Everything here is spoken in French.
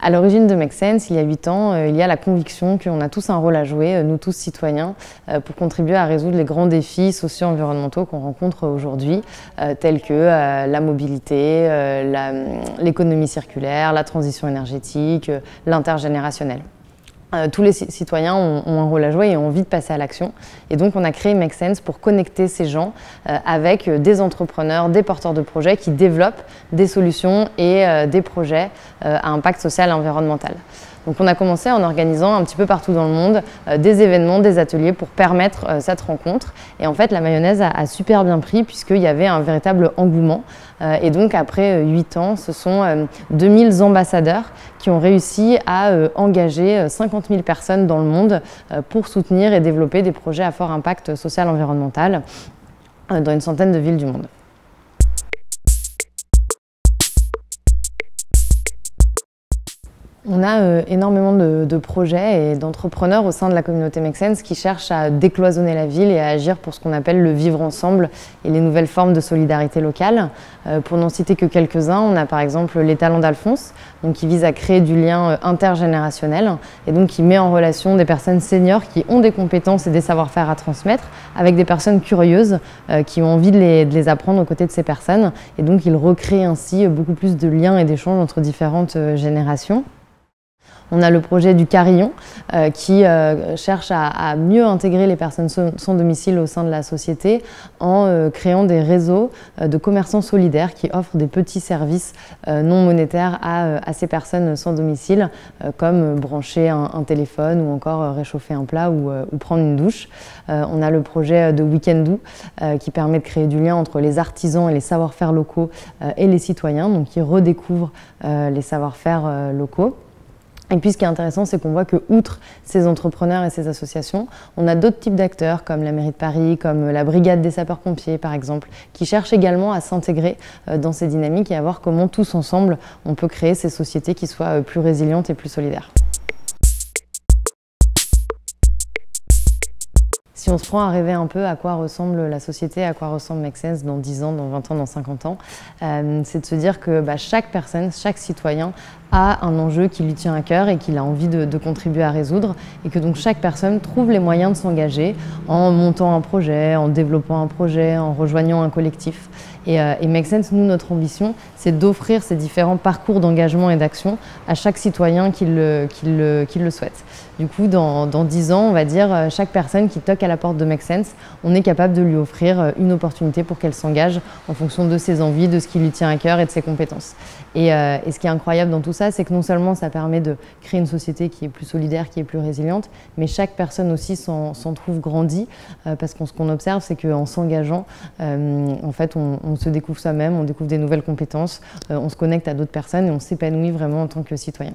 À l'origine de Make Sense, il y a 8 ans, il y a la conviction qu'on a tous un rôle à jouer, nous tous citoyens, pour contribuer à résoudre les grands défis socio-environnementaux qu'on rencontre aujourd'hui, tels que la mobilité, l'économie circulaire, la transition énergétique, l'intergénérationnel. Tous les citoyens ont un rôle à jouer et ont envie de passer à l'action. Et donc on a créé Make Sense pour connecter ces gens avec des entrepreneurs, des porteurs de projets qui développent des solutions et des projets à impact social et environnemental. Donc on a commencé en organisant un petit peu partout dans le monde des événements, des ateliers pour permettre cette rencontre. Et en fait la mayonnaise a super bien pris puisqu'il y avait un véritable engouement. Et donc après 8 ans, ce sont 2000 ambassadeurs qui ont réussi à engager 50 000 personnes dans le monde pour soutenir et développer des projets à fort impact social et environnemental dans une centaine de villes du monde. On a énormément de projets et d'entrepreneurs au sein de la communauté Make Sense qui cherchent à décloisonner la ville et à agir pour ce qu'on appelle le vivre ensemble et les nouvelles formes de solidarité locale. Pour n'en citer que quelques-uns, on a par exemple les talents d'Alphonse, qui vise à créer du lien intergénérationnel et donc qui met en relation des personnes seniors qui ont des compétences et des savoir-faire à transmettre avec des personnes curieuses qui ont envie de les apprendre aux côtés de ces personnes. Et donc il recrée ainsi beaucoup plus de liens et d'échanges entre différentes générations. On a le projet du Carillon qui cherche à mieux intégrer les personnes sans domicile au sein de la société en créant des réseaux de commerçants solidaires qui offrent des petits services non monétaires à ces personnes sans domicile comme brancher un téléphone ou encore réchauffer un plat ou prendre une douche. On a le projet de Weekendoo qui permet de créer du lien entre les artisans et les savoir-faire locaux et les citoyens, donc qui redécouvrent les savoir-faire locaux. Et puis ce qui est intéressant, c'est qu'on voit que, outre ces entrepreneurs et ces associations, on a d'autres types d'acteurs comme la mairie de Paris, comme la brigade des sapeurs-pompiers par exemple, qui cherchent également à s'intégrer dans ces dynamiques et à voir comment tous ensemble on peut créer ces sociétés qui soient plus résilientes et plus solidaires. Si on se prend à rêver un peu à quoi ressemble la société, à quoi ressemble Make Sense dans 10 ans, dans 20 ans, dans 50 ans, c'est de se dire que chaque personne, chaque citoyen a un enjeu qui lui tient à cœur et qu'il a envie de contribuer à résoudre et que donc chaque personne trouve les moyens de s'engager en montant un projet, en développant un projet, en rejoignant un collectif. Et Make Sense, nous, notre ambition, c'est d'offrir ces différents parcours d'engagement et d'action à chaque citoyen qui le souhaite. Du coup, dans 10 ans, on va dire, chaque personne qui toque à la porte de Make Sense, on est capable de lui offrir une opportunité pour qu'elle s'engage en fonction de ses envies, de ce qui lui tient à cœur et de ses compétences. Et ce qui est incroyable dans tout ça, c'est que non seulement ça permet de créer une société qui est plus solidaire, qui est plus résiliente, mais chaque personne aussi s'en trouve grandie, parce que ce qu'on observe, c'est qu'en s'engageant, en fait, on se découvre soi-même, on découvre des nouvelles compétences, on se connecte à d'autres personnes et on s'épanouit vraiment en tant que citoyen.